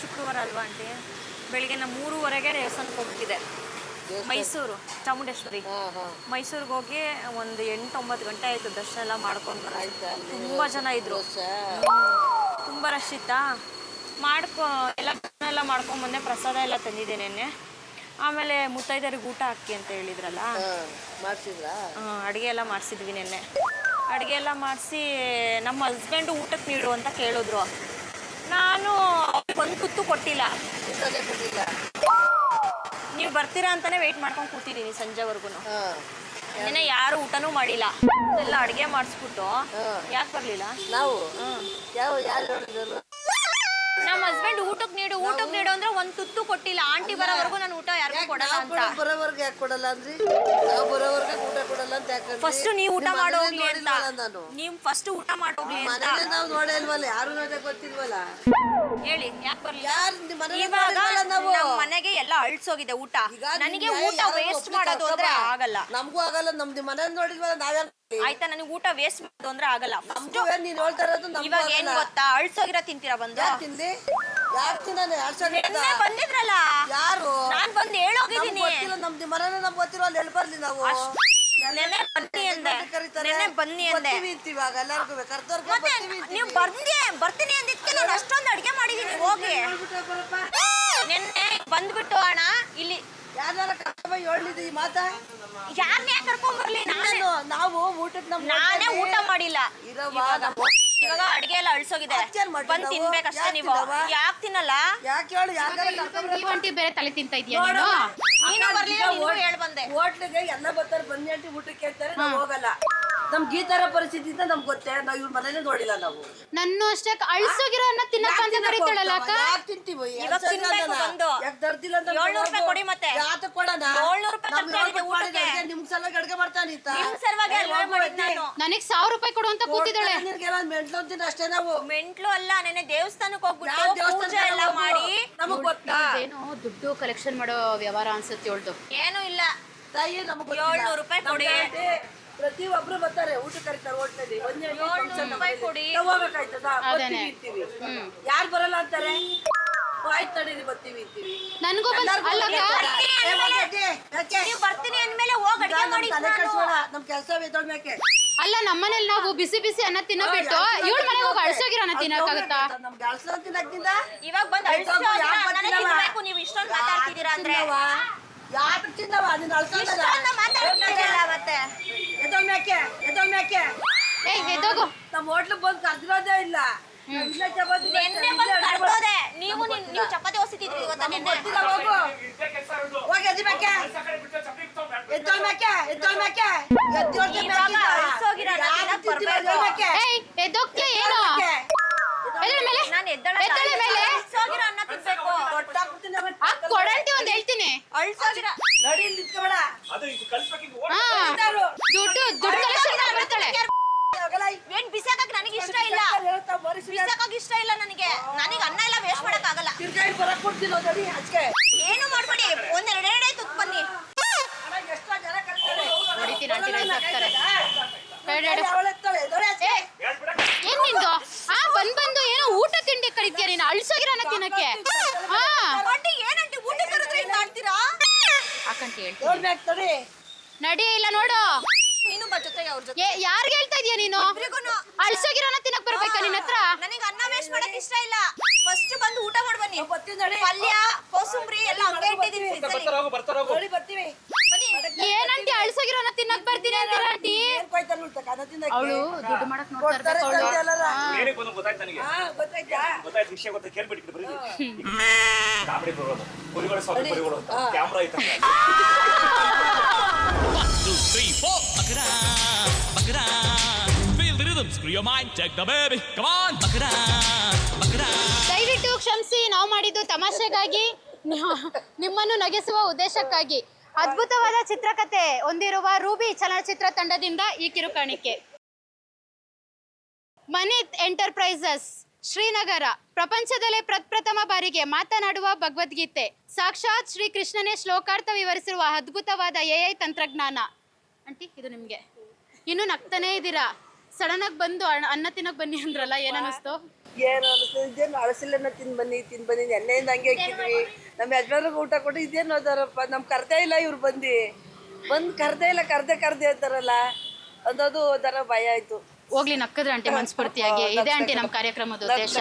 ಶುಕ್ರವಾರ ಅಲ್ವಾ ಆಂಟಿ? ಬೆಳಿಗ್ಗೆ 3:30ಗೆ ದೇವಸ್ಥಾನಕ್ಕೆ ಹೋಗ್ತಿದೆ. ಮೈಸೂರು ಚಾಮುಂಡೇಶ್ವರಿ. ಮೈಸೂರಿಗೆ ಹೋಗಿ ಒಂದು 8-9 ಗಂಟೆ ಆಯಿತು. ದರ್ಶನ ಎಲ್ಲ ಮಾಡ್ಕೊಂಡು ತುಂಬ ಜನ ಇದ್ರು, ತುಂಬ ರಶ್ ಇತ್ತಾ. ಎಲ್ಲ ಮಾಡ್ಕೊಂಬಂದೆ. ಪ್ರಸಾದ ಎಲ್ಲ ತಂದಿದ್ದೆ ನೆನ್ನೆ. ಆಮೇಲೆ ಮುತ್ತೈದರಿಗೆ ಊಟ ಹಾಕಿ ಅಂತ ಹೇಳಿದ್ರಲ್ಲ, ಅಡುಗೆ ಎಲ್ಲ ಮಾಡಿಸಿದ್ವಿ ನೆನ್ನೆ. ಅಡುಗೆ ಎಲ್ಲ ಮಾಡಿಸಿ ನಮ್ಮ ಹಸ್ಬೆಂಡು ಊಟಕ್ಕೆ ನೀಡು ಅಂತ ಕೇಳಿದ್ರು. ನಾನು ಒಂದು ತುತ್ತು ಕೊಟ್ಟಿಲ್ಲ. ನೀವು ಬರ್ತೀರಾ ಅಂತಾನೆ ವೆಯ್ಟ್ ಮಾಡ್ಕೊಂಡು ಕೂತಿದ್ದೀನಿ ಸಂಜೆವರೆಗೂ. ನೆನ್ನೆ ಯಾರು ಊಟನೂ ಮಾಡಿಲ್ಲ. ಎಲ್ಲ ಅಡುಗೆ ಮಾಡಿಸ್ಬಿಟ್ಟು ಯಾಕೆ ಬರಲಿಲ್ಲ? ನಮ್ಮ ಹಸ್ಬೆಂಡ್ ಊಟಕ್ಕೆ ನೀಡು ಅಂದ್ರೆ ಒಂದು ತುತ್ತು ಕೊಟ್ಟಿಲ್ಲ. ಆಂಟಿ ಬರೋವರೆಗೂ ನಾನು ಊಟ ಯಾರಿಗೂ ಕೊಡಲ್ಲ ಅಂತ. ಬರೋವರೆಗೆ ಯಾಕೆ ಕೊಡಲ್ಲ ಅಂದ್ರಿ? ಬರೋವರೆಗೆ ಊಟ ಕೊಡಲ್ಲ ಅಂತ ಯಾಕೆ? ಫಸ್ಟ್ ನೀವು ಊಟ ಮಾಡೋಗ್ಲಿ ಅಂತ. ನೀವು ಫಸ್ಟ್ ಊಟ ಮಾಡೋಗ್ಲಿ ಅಂತ. ನಾವು ನೋಡೇ ಇಲ್ವಲ್ಲ, ಯಾರು ನೋಡೇ ಗೊತ್ತಿಲ್ವಲ್ಲ. ಹೇಳಿ ಯಾಕೆ ಬರ್ಲಿಲ್ಲ? ಇವಾಗ ನಮ್ಮ ಮನೆಗೆ ಎಲ್ಲ ಅಳ್ಸೋಗಿದೆ ಊಟ. ನನಗೆ ಊಟ ವೇಸ್ಟ್ ಮಾಡೋದು ಅಂದ್ರೆ ಆಗಲ್ಲ. ನಮಗೂ ಆಗಲ್ಲ. ನಮ್ದು ಮನೆ ನೋಡಿಲ್ವಲ್ಲ ನಾವೇ. ಆಯ್ತಾ, ನನಗೆ ಊಟ ವೇಸ್ಟ್ ಮಾಡೋದು ಅಂದ್ರೆ ಆಗಲ್ಲ. ನೀನ್ ಹೇಳ್ತಾ ಇರೋದು ಇವಾಗ ಏನ್ ಗೊತ್ತಾ, ಅಳ್ಸೋಗಿರ ತಿಂತೀರಾ ಬಂದು? ತಿನ್ಲಿ ಯಾಕೆ ಬಂದಿದ್ರಲ್ಲ ಯಾರು? ನಾನ್ ಬಂದು ಹೇಳೋಗಿದ್ದೀನಿ. ನಮ್ದು ಮನೆನ ನಮ್ಗೆ ಗೊತ್ತಿರೋ ಅಲ್ಲಿ ಹೇಳಿ ಬರ್ಲಿ ನಾವು. ಬನ್ನಿ ಅಂದೆ. ನೀವು ಬರ್ತೀನಿ ಅಂದಿದ್ಕೆ ನಾನು ಅಷ್ಟೊಂದು ಅಡ್ಗೆ ಮಾಡಿದೀನಿ. ಹೋಗಿ ನೆನ್ನೆ ಬಂದ್ಬಿಟ್ಟು ಅಣ್ಣ ಇಲ್ಲಿ ಯಾರ್ಯಾರ ಹೇಳಿದ್ ಈ ಮಾತಾ? ಯಾರನ್ನೇ ಕರ್ಕೊಂಡ್ ಬರ್ಲಿ? ನಾವು ಊಟಕ್ಕೆ ನಾನೇ ಊಟ ಮಾಡಿಲ್ಲ. ಇವಾಗ ಅಡ್ಗೆ ಎಲ್ಲ ಅಳ್ಸೋಗಿದೆ. ಬಂದ್ ತಿನ್ಬೇಕಷ್ಟೇ. ನೀವು ಯಾಕೆ ತಿನ್ನಲ್ಲ? ಯಾಕೆ ಹೇಳು? ಆಂಟಿ ಬೇರೆ ತಲೆ ತಿಂತ ಇದೀಯ ನೀನು ಬರ್ಲಿಲ್ಲ, ನೀನು ಹೇಳ್ ಬಂದೆ. ಹೋಟ್ಲಿಗೆ ಎಲ್ಲ ಬರ್ತಾರೆ, ಬನ್ನಿ ಆಂಟಿ ಊಟಕ್ಕೆ ಅಂತಾರೆ, ನಾವು ಹೋಗಲ್ಲ. ನಮ್ ಗೀತರ ಪರಿಸ್ಥಿತಿ ನಮ್ಗೆ ಗೊತ್ತೇ. ನಾವು ಇವ್ರ ಮನೇನೆ ನೋಡಿಲ್ಲ ನಾವು. ನನ್ನ ಅಷ್ಟೇ ಅಳ್ಸೋಗಿರೋ ಅನ್ನ ತಿನ್ನಪ್ಪ ಅಂತ ಕರೀತಾಳಲ್ಲ ಅಕ್ಕ. ಯಾಕೆ ತಿಂತೀವಿ? ಇವಾಗ ತಿನ್ಬೇಕು ಬಂದು. ಯಾಕೆ ದರ್ದಿಲ್ಲ ಅಂತ 700 ರೂಪಾಯಿ ಕೊಡಿ ಮತ್ತೆ. ಯಾಕೆ ಕೊಡೋಣ? 700 ರೂಪಾಯಿ ನಿಮ್ ಸಲ ಅಡ್ಗೆ ಮಾಡ್ತಾನಿತ್ತ. ನನಗ್ 1000 ರೂಪಾಯಿ ಕೊಡು ಅಂತ ಕೂತಿದ್ದಾಳೆ. ಮೆಂಟ್ಲು ಅಂತೀನಿ ಅಷ್ಟೇ. ನಾವು ಮೆಂಟ್ಲು ಅಲ್ಲ, ನೆನೆ ದೇವಸ್ಥಾನಕ್ಕೆ ಹೋಗ್ಬಿಟ್ಟು ಪೂಜೆ ಎಲ್ಲ ಮಾಡಿ ನಮಗ್ ಗೊತ್ತಾ? ಏನೋ ದುಡ್ಡು ಕಲೆಕ್ಷನ್ ಮಾಡೋ ವ್ಯವಹಾರ ಅನ್ಸುತ್ತೆ ಹೇಳ್ದು. ಏನು ಇಲ್ಲ ತಾಯಿ, ನಮಗ್ 700 ರೂಪಾಯಿ ಕೊಡಿ. ಪ್ರತಿ ಒಬ್ರು ಬರ್ತಾರೆ ಊಟ ಕರೀತಾರೆ ಹೋಟ್ಲಲ್ಲಿ. 700 ರೂಪಾಯಿ ಕೊಡಿ. ಹೋಗ್ಬೇಕಾಯ್ತದ? ಯಾರು ಬರಲ್ಲ ಅಂತಾರೆ? ಆಯ್ತು ತಡೀರಿ, ಬರ್ತೀವಿ ಅಂತೀವಿ. ನನ್ಗೂ ಬರ್ತೀನಿ ಅಂದ್ಮೇಲೆ ಹೋಗಿ ಅಡ್ಗೆ ಮಾಡಿ. ನಮ್ ಕೆಲಸ ಬೇಕೆ. ಅಲ್ಲ, ನಮ್ಮನೇಲಿ ನಾವು ಬಿಸಿ ಬಿಸಿ ಅನ್ನ ತಿನ್ನಬಿಟ್ಟು ಇವಳ ಮನೆಗೆ ಹೋಗಿ ಅಳ್ಸೋಗಿರೋ ಅನ್ನ ತಿನ್ನಕ್ಕಾಗತ್ತಾ? ನಮ್ಗೆ ಅಳ್ಸೋ ತಿನ್ನಕ್ಕಿಂತ ಇವಾಗ ಬಂದು ಅಳ್ಸೋ ನೀವು ಇಷ್ಟೊಂದು ಮಾತಾಡ್ತಿದ್ದೀರಾ ಅಂದ್ರೆ ಯಾಕೆ ತಿನ್ನವ? ನೀನ್ ಅಳ್ಸೋದಲ್ಲ ಮತ್ತೆ ಎದೊಮ್ಯಾಕೆ ಎದೋಗು. ನಮ್ ಹೋಟ್ಲಿಗೆ ಬಂದು ಕರ್ದಿರೋದೇ ಇಲ್ಲ. ನೆನ್ನೆ ಬಂದು ಕರ್ದೋದೆ. ನೀವು ಚಪಾತಿ ಹೊಸಿತಿದ್ರಿ ಇವತ್ತ. ನೆನ್ನೆ ಹೋಗು ಹೋಗಿ ಎದ್ದಿಮ್ಯಾಕೆ ಎದ್ದೊಳ್ಮ್ಯಾಕೆ ಎದ್ದೋಗ್ತೀಯ ಏನು? ಕೊಡಂಟಿ ಒಂದ್ ಹೇಳ್ತೀನಿ. ದುಡ್ಡು ಕಲೆಕ್ಷನ್ ಮಾಡ್ಬಿಡ್ತಾಳೆ. ಏನ್ ಬಿಸಾಕಕ್ ನನಗೆ ಇಷ್ಟ ಇಲ್ಲ. ಬಿಸಾಕಕ್ ಇಷ್ಟ ಇಲ್ಲ ನನಗೆ. ಅನ್ನ ಎಲ್ಲ ವೇಸ್ಟ್ ಮಾಡಕ್ ಆಗಲ್ಲ. ಏನು ಮಾಡ್ಬೇಡಿ. ಒಂದೆರಡು ಆಯ್ತು ಬನ್ನಿ. ಏನ್ ನಿಂದು? ಬಂದು ಏನೋ ಊಟ ತಿಂಡಿ ಕರಿತೀಯ ನೀನು? ಅಳ್ಸೋಗಿರೋನ ತಿನ್ನಕ್ಕೆ. ಏನಂಟಿ ಊಟ ಕರೆದ್ರೆ ಹಿಂಗ್ ಮಾಡ್ತೀರಾ? ಅಕ್ಕಂಟಿ ಹೇಳ್ತೀನಿ ನಡಿ. ಇಲ್ಲ ನೋಡು, ನೀನು ಬಾ ಜೊತೆಗೆ. ಅವ್ರ ಜೊತೆ ಯಾರ್ಗೆ ಹೇಳ್ತಾ ಇದೀಯ ನೀನು? ಅಳ್ಸೋಗಿರೋನ ತಿನ್ನಕ್ ಬರ್ಬೇಕಾ ನಿನ್ನ ಹತ್ರ? ನನಗೆ ಅನ್ನ ವೇಸ್ಟ್ ಮಾಡಕ್ ಇಷ್ಟ ಇಲ್ಲ. ಫಸ್ಟ್ ಬಂದು ಊಟ ಮಾಡಿ ಬನ್ನಿ. ಪಲ್ಯ ಕೋಸಂಬರಿ ಎಲ್ಲ ಹಂಗೆ ಇಟ್ಟಿದ್ದೀನಿ. ಏನಂಟಿ ಅಳ್ಸೋಗಿರೋನ ತಿನ್ನಕ್ ಬರ್ತೀನಿ ಅಂತೀರ ಆಂಟಿ? ಅವಳು ದುಡ್ಡು ಮಾಡಕ್ ನೋಡ್ತಾ ದಯವಿಟ್ಟು ಕ್ಷಮಿಸಿ, ನಾವು ಮಾಡಿದ್ದು ತಮಾಷೆಗಾಗಿ, ನಿಮ್ಮನ್ನು ನಗಿಸುವ ಉದ್ದೇಶಕ್ಕಾಗಿ. ಅದ್ಭುತವಾದ ಚಿತ್ರಕಥೆ ಹೊಂದಿರುವ ರೂಬಿ ಚಲನಚಿತ್ರ ತಂಡದಿಂದ ಈ ಕಿರುಕಾಣಿಕೆ. ಮನಿತ್ ಎಂಟರ್ಪ್ರೈಸಸ್ ಶ್ರೀನಗರ ಪ್ರಪಂಚದಲ್ಲೇ ಪ್ರಪ್ರಥಮ ಬಾರಿಗೆ ಮಾತನಾಡುವ ಭಗವದ್ಗೀತೆ, ಸಾಕ್ಷಾತ್ ಶ್ರೀ ಕೃಷ್ಣನೇ ಶ್ಲೋಕಾರ್ಥ ವಿವರಿಸಿರುವ ಅದ್ಭುತವಾದ AI ತಂತ್ರಜ್ಞಾನ. ಆಂಟಿ, ಇದು ನಿಮಗೆ. ಇನ್ನೂ ನಗ್ತಾನೇ ಇದ್ದೀರಾ? ಸಡನ್ ಆಗಿ ಬಂದು ಅನ್ನ ತಿನ್ನಕ್ ಬನ್ನಿ ಅಂದ್ರಲ್ಲ, ಏನನ್ನಿಸ್ತು? ಏನು ಅನಿಸ್ತದೆ, ಇದೇನು ಅಳಸಿಲ್ಲನ್ನ ತಿಂದು ಬನ್ನಿ ಎಣ್ಣೆಯಿಂದ ಹಂಗೆ ಇಕ್ಕಿದ್ವಿ. ನಮ್ಮ ಯಜಮಾನ್ರಿಗೆ ಊಟ ಕೊಟ್ಟು ಇದೇನು ಅದಾರಪ್ಪ, ನಮ್ಗೆ ಕರ್ದೇ ಇಲ್ಲ ಇವ್ರು ಬಂದು ಕರ್ದೇ ಇಲ್ಲ, ಕರ್ದೆ ಅಂತಾರಲ್ಲ ಅನ್ನೋದು ಒಂಥರ ಭಯ ಆಯ್ತು. ಹೋಗ್ಲಿ ನಕ್ಕದ್ರ ಆಂಟಿ ಮನ್ಸ್ಫೂರ್ತಿಯಾಗಿ. ಇದೇ ಆಂಟಿ ನಮ್ಮ ಕಾರ್ಯಕ್ರಮದ ಉದ್ದೇಶ.